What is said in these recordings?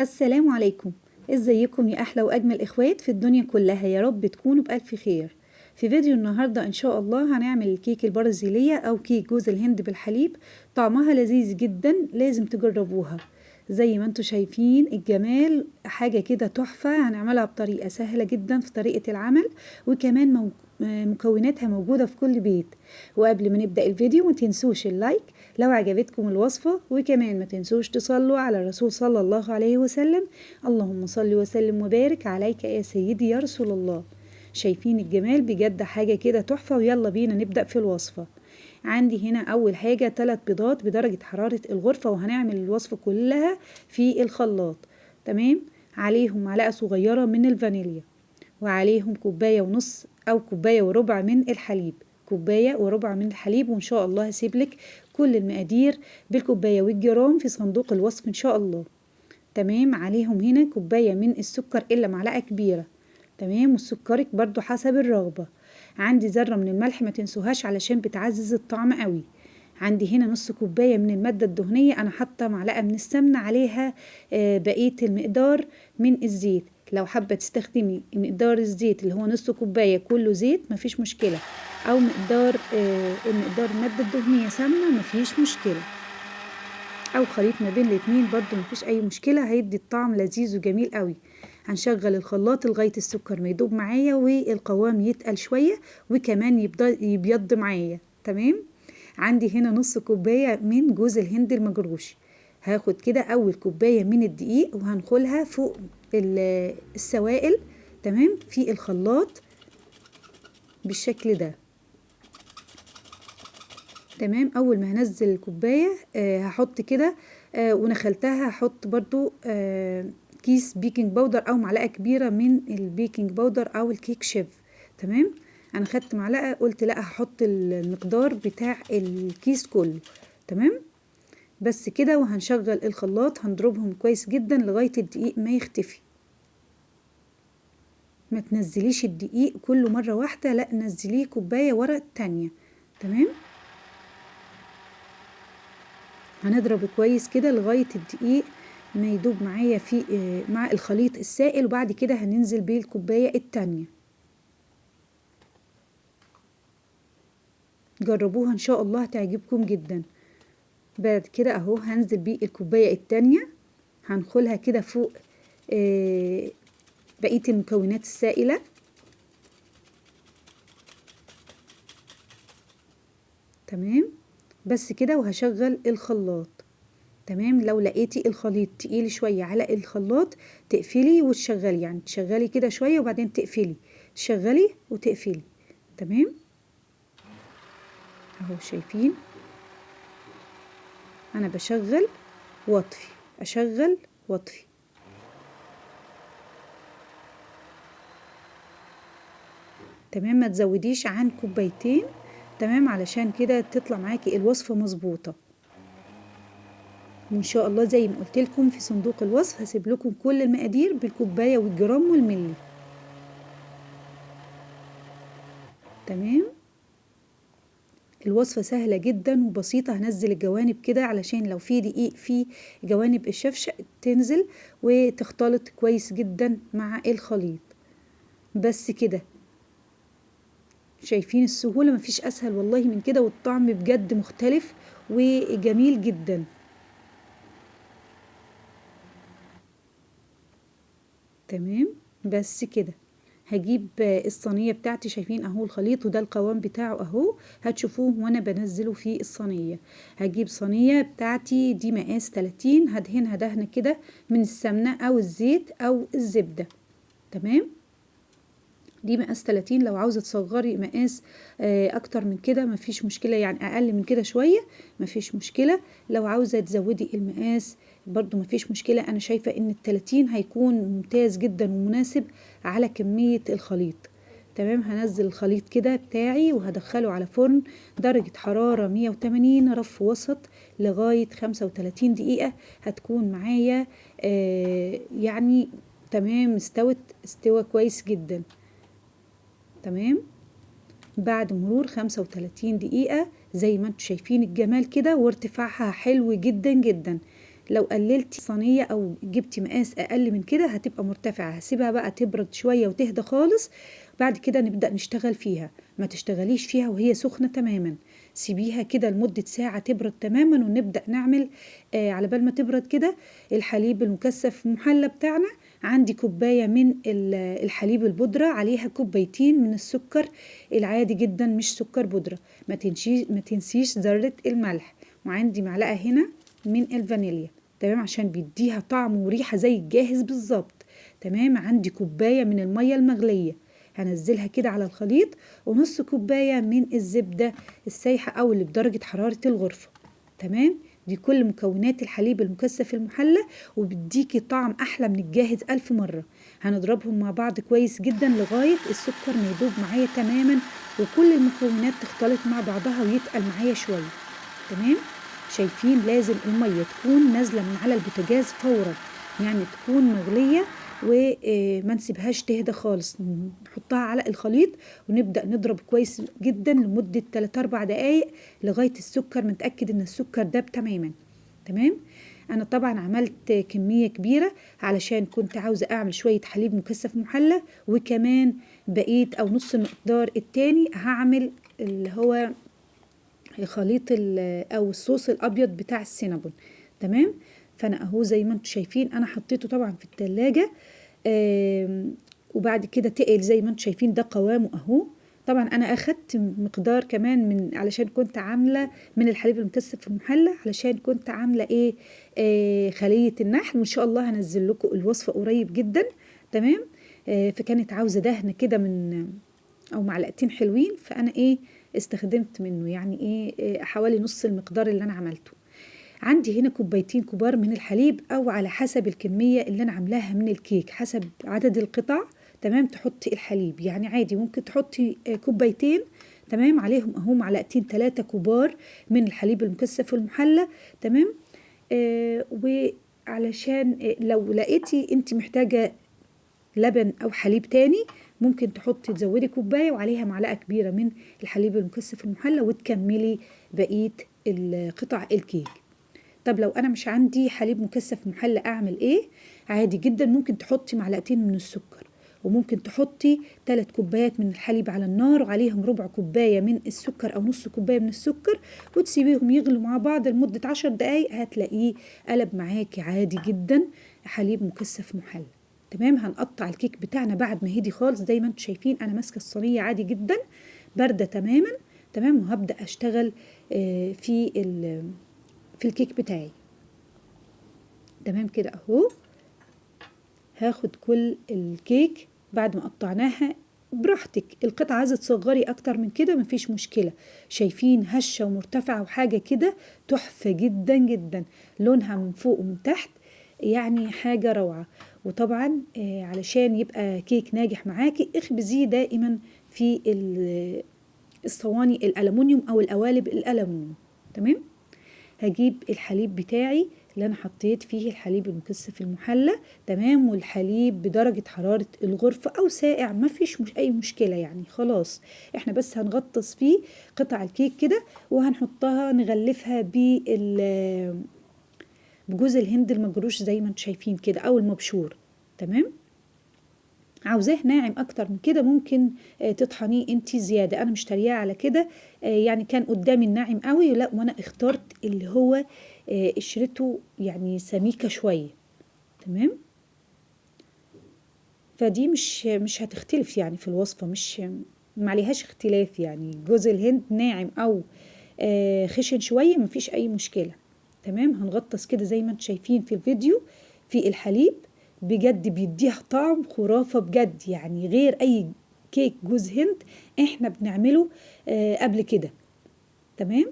السلام عليكم. ازيكم يا احلى واجمل اخوات في الدنيا كلها، يا رب تكونوا بالف خير. في فيديو النهارده ان شاء الله هنعمل الكيك البرازيليه او كيك جوز الهند بالحليب. طعمها لذيذ جدا، لازم تجربوها. زي ما انتوا شايفين الجمال، حاجه كده تحفه. هنعملها بطريقه سهله جدا في طريقه العمل، وكمان مكوناتها موجوده في كل بيت. وقبل ما نبدا الفيديو ما تنسوش اللايك لو عجبتكم الوصفة، وكمان ما تنسوش تصلوا على الرسول صلى الله عليه وسلم. اللهم صل وسلم وبارك عليك يا سيدي يا رسول الله. شايفين الجمال بجد، حاجة كده تحفة. ويلا بينا نبدأ في الوصفة. عندي هنا أول حاجة 3 بيضات بدرجة حرارة الغرفة، وهنعمل الوصفة كلها في الخلاط. تمام. عليهم معلقة صغيرة من الفانيليا، وعليهم كوباية ونص أو كوباية وربع من الحليب. كوباية وربع من الحليب، وإن شاء الله هسيبلك كل المقادير بالكوباية والجرام في صندوق الوصف إن شاء الله. تمام. عليهم هنا كوباية من السكر إلا معلقة كبيرة. تمام. والسكرك برضو حسب الرغبة. عندي ذرة من الملح ما تنسوهاش علشان بتعزز الطعم قوي. عندي هنا نص كوباية من المادة الدهنية، أنا حاطة معلقة من السمنة عليها بقية المقدار من الزيت. لو حابة تستخدمي مقدار الزيت اللي هو نص كوباية كله زيت مفيش مشكلة، أو المقدار المادة الدهنية سمنة مفيش مشكلة، أو خليط ما بين الاتنين برضو مفيش أي مشكلة، هيدي الطعم لذيذ وجميل قوي. هنشغل الخلاط لغاية السكر ما يدوب معايا والقوام يتقل شوية، وكمان يبيض معايا. تمام. عندي هنا نص كوباية من جوز الهند المجروش. هاخد كده أول كوباية من الدقيق وهنخلها فوق السوائل. تمام. في الخلاط بالشكل ده. تمام. أول ما هنزل الكوباية هحط كده ونخلتها هحط برضو كيس بيكنج باودر أو معلقة كبيرة من البيكنج باودر أو الكيك شيف. تمام. أنا خدت معلقة، قلت لأ هحط المقدار بتاع الكيس كله. تمام. بس كده. وهنشغل الخلاط هنضربهم كويس جدا لغاية الدقيق ما يختفي. ما تنزليش الدقيق كله مرة واحدة، لا نزليه كوباية ورا التانية. تمام. هنضرب كويس كده لغاية الدقيق ما يدوب معايا في مع الخليط السائل، وبعد كده هننزل بيه الكوباية التانية. جربوها ان شاء الله هتعجبكم جدا. بعد كده اهو هنزل بيه الكوباية التانية، هنخلها كده فوق بقية المكونات السائلة. تمام. بس كده. وهشغل الخلاط. تمام. لو لقيتي الخليط تقيل شوية على الخلاط تقفلي وتشغلي، يعني تشغلي كده شوية وبعدين تقفلي، تشغلي وتقفلي. تمام. اهو شايفين انا بشغل واطفي، اشغل واطفي. تمام. ما تزوديش عن كوبايتين. تمام. علشان كده تطلع معاكي الوصفة مظبوطة. وان شاء الله زي ما قلت لكم في صندوق الوصف هسيب لكم كل المقادير بالكوباية والجرام والملي. تمام. الوصفة سهلة جدا وبسيطة. هنزل الجوانب كده علشان لو في دقيق في جوانب الشفشق تنزل وتختلط كويس جدا مع الخليط. بس كده. شايفين السهولة؟ مفيش أسهل والله من كده، والطعم بجد مختلف وجميل جدا. تمام. بس كده. هجيب الصينية بتاعتي، شايفين اهو الخليط وده القوام بتاعه اهو، هتشوفوه وانا بنزله في الصينية. هجيب صينية بتاعتي دي مقاس 30، هدهنها دهنة كده من السمنة او الزيت او الزبدة. تمام. دي مقاس 30. لو عاوزة تصغري مقاس اكتر من كده مفيش مشكلة، يعني اقل من كده شوية مفيش مشكلة. لو عاوزة تزودي المقاس برضو مفيش مشكلة. انا شايفة ان ال30 هيكون ممتاز جدا ومناسب على كمية الخليط. تمام. هنزل الخليط كده بتاعي وهدخله على فرن درجة حرارة 180 رف وسط لغاية 35 دقيقة. هتكون معايا يعني تمام استوى كويس جدا. تمام. بعد مرور 35 دقيقة زي ما انتم شايفين الجمال كده، وارتفاعها حلو جدا جدا. لو قللتي صينية او جبتي مقاس اقل من كده هتبقى مرتفعة. هسيبها بقى تبرد شوية وتهدى خالص، بعد كده نبدأ نشتغل فيها. ما تشتغليش فيها وهي سخنة تماما، سيبيها كده لمدة ساعة تبرد تماما، ونبدأ نعمل على بال ما تبرد كده الحليب المكثف محلى بتاعنا. عندي كوباية من الحليب البودرة، عليها كوبايتين من السكر العادي جدا مش سكر بودرة. ما تنسيش ذرة الملح، وعندي معلقة هنا من الفانيليا، تمام، عشان بيديها طعم وريحة زي الجاهز بالظبط. تمام. عندي كوباية من المية المغلية هنزلها كده على الخليط، ونص كوباية من الزبدة السايحة أو اللي بدرجة حرارة الغرفة. تمام. دي كل مكونات الحليب المكثف المحلى، وبيديكي طعم أحلى من الجاهز 1000 مرة. هنضربهم مع بعض كويس جدا لغاية السكر ما يدوب معايا تماما، وكل المكونات تختلط مع بعضها ويتقل معايا شوية. تمام. شايفين لازم المية تكون نازلة من على البوتاجاز فورا، يعني تكون مغلية وما نسيبهاش تهدى خالص. نحطها على الخليط ونبدأ نضرب كويس جدا لمدة 3-4 دقايق لغاية السكر متأكد ان السكر داب تماما. تمام. انا طبعا عملت كمية كبيرة علشان كنت عاوزة اعمل شوية حليب مكثف محلى، وكمان بقيت او نص المقدار التاني هعمل اللي هو خليط او الصوص الابيض بتاع السينابون. تمام. فانا اهو زي ما انتم شايفين انا حطيته طبعا في التلاجة، وبعد كده تقل زي ما انتم شايفين ده قوامه اهو. طبعا انا اخدت مقدار كمان من علشان كنت عامله من الحليب المكثف المحلى، علشان كنت عامله خليه النحل، وان شاء الله هنزل لكم الوصفه قريب جدا. تمام. فكانت عاوزه دهنه كده من او معلقتين حلوين، فانا استخدمت منه يعني حوالي نص المقدار اللي انا عملته. عندي هنا كوبايتين كبار من الحليب، او على حسب الكمية اللي انا عاملاها من الكيك، حسب عدد القطع. تمام. تحطي الحليب يعني عادي ممكن تحطي كوبايتين، تمام، عليهم اهو معلقتين 3 كبار من الحليب المكثف المحلى. تمام. وعلشان لو لقيتي انت محتاجة لبن او حليب تاني، ممكن تحطي تزودي كوباية وعليها معلقة كبيرة من الحليب المكثف المحلى، وتكملي بقية قطع الكيك. طب لو انا مش عندي حليب مكثف محلى اعمل ايه؟ عادي جدا ممكن تحطي معلقتين من السكر، وممكن تحطي 3 كوبايات من الحليب على النار، وعليهم ربع كوباية من السكر او نص كوباية من السكر، وتسيبيهم يغلوا مع بعض لمدة 10 دقايق، هتلاقيه قلب معاكي عادي جدا حليب مكثف محلى. تمام. هنقطع الكيك بتاعنا بعد ما هدي خالص. زي ما انتم شايفين انا ماسكه الصينيه عادي جدا بارده تماما. تمام. وهبدا اشتغل في الكيك بتاعي. تمام كده اهو. هاخد كل الكيك بعد ما قطعناها براحتك، القطعة عايزة تصغري اكتر من كده مفيش مشكلة. شايفين هشة ومرتفعة وحاجة كده تحفة جدا جدا، لونها من فوق ومن تحت يعني حاجة روعة. وطبعا علشان يبقى كيك ناجح معاكي اخبزيه دائما في الصواني الألمونيوم او القوالب الألمونيوم. تمام. هجيب الحليب بتاعي اللي انا حطيت فيه الحليب المكثف المحلى، تمام، والحليب بدرجة حرارة الغرفة او ساقع ما فيش مش اي مشكلة يعني. خلاص احنا بس هنغطس فيه قطع الكيك كده، وهنحطها نغلفها بجوز الهند المجروش زي ما انتم شايفين كده او المبشور. تمام. عاوزاه ناعم اكتر من كده ممكن تطحنيه انتي زياده، انا مش ترياه على كده. يعني كان قدامي الناعم قوي، لا وانا اخترت اللي هو قشرته يعني سميكه شويه. تمام. فدي مش هتختلف يعني في الوصفه، مش معليهاش اختلاف يعني. جوز الهند ناعم او خشن شويه مفيش اي مشكله. تمام. هنغطس كده زي ما انتم شايفين في الفيديو في الحليب، بجد بيديها طعم خرافة بجد يعني، غير اي كيك جوز هند احنا بنعمله قبل كده. تمام.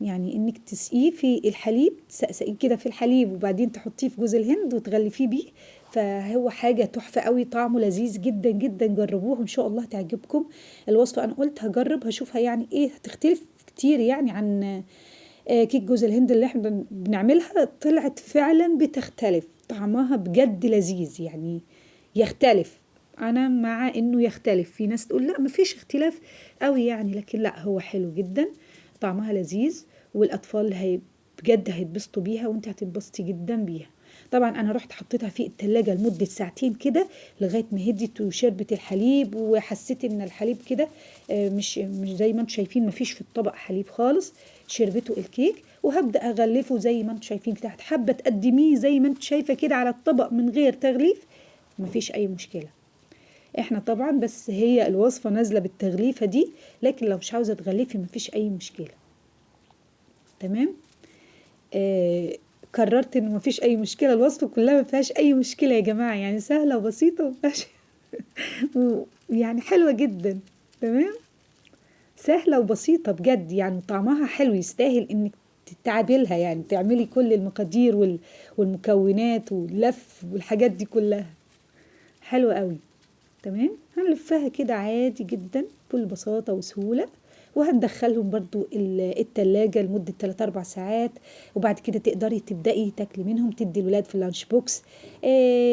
يعني انك تسقيه في الحليب، تسقيه كده في الحليب وبعدين تحطيه في جوز الهند وتغلفيه بيه، فهو حاجة تحفة قوي، طعمه لذيذ جدا جدا. جربوه ان شاء الله تعجبكم الوصفة. انا قلت هجرب هشوفها يعني هتختلف كتير يعني عن كيك جوز الهند اللي احنا بنعملها. طلعت فعلا بتختلف، طعمها بجد لذيذ يعني، يختلف. انا مع انه يختلف، في ناس تقول لا مفيش اختلاف قوي يعني، لكن لا هو حلو جدا، طعمها لذيذ، والاطفال بجد هيتبسطوا بيها وانت هتتبسطي جدا بيها. طبعا انا رحت حطيتها في التلاجة لمدة ساعتين كده لغاية ما هدت وشربت الحليب، وحسيت ان الحليب كده مش زي ما انتم شايفين، مفيش في الطبق حليب خالص. شربته الكيك، وهبدأ اغلفه زي ما انتم شايفين كده. حابة تقدميه زي ما انتم شايفة كده على الطبق من غير تغليف، مفيش اي مشكلة. احنا طبعا بس هي الوصفة نازلة بالتغليفة دي، لكن لو مش عاوزة تغلفي مفيش اي مشكلة. تمام. قررت انه مفيش اي مشكله، الوصفه كلها مفيهاش اي مشكله يا جماعه، يعني سهله وبسيطه ومفيهاش يعني حلوه جدا. تمام، سهله وبسيطه بجد، يعني طعمها حلو يستاهل انك تعملها، يعني تعملي كل المقادير والمكونات واللف والحاجات دي كلها، حلوه قوي. تمام، هنلفها كده عادي جدا بكل بساطة وسهولة، وهندخلهم برضو التلاجة لمدة 3-4 ساعات، وبعد كده تقدري تبدأي تاكلي منهم، تدي الولاد في اللانش بوكس.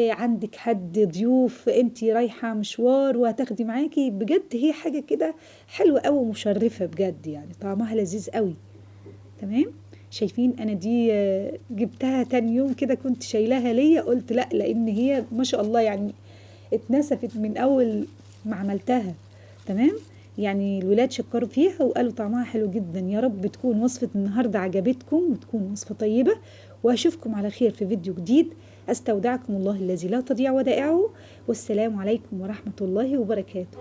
عندك حد ضيوف، انتي رايحة مشوار وهتاخدي معاكي، بجد هي حاجة كده حلوة قوي ومشرفة بجد، يعني طعمها لذيذ قوي. تمام. شايفين انا دي جبتها تاني يوم كده، كنت شايلاها ليا، قلت لا، لان هي ما شاء الله يعني اتنسفت من اول ما عملتها. تمام، يعني الولاد شكروا فيها وقالوا طعمها حلو جدا. يا رب تكون وصفة النهاردة عجبتكم وتكون وصفة طيبة، واشوفكم على خير في فيديو جديد. استودعكم الله الذي لا تضيع ودائعه، والسلام عليكم ورحمة الله وبركاته.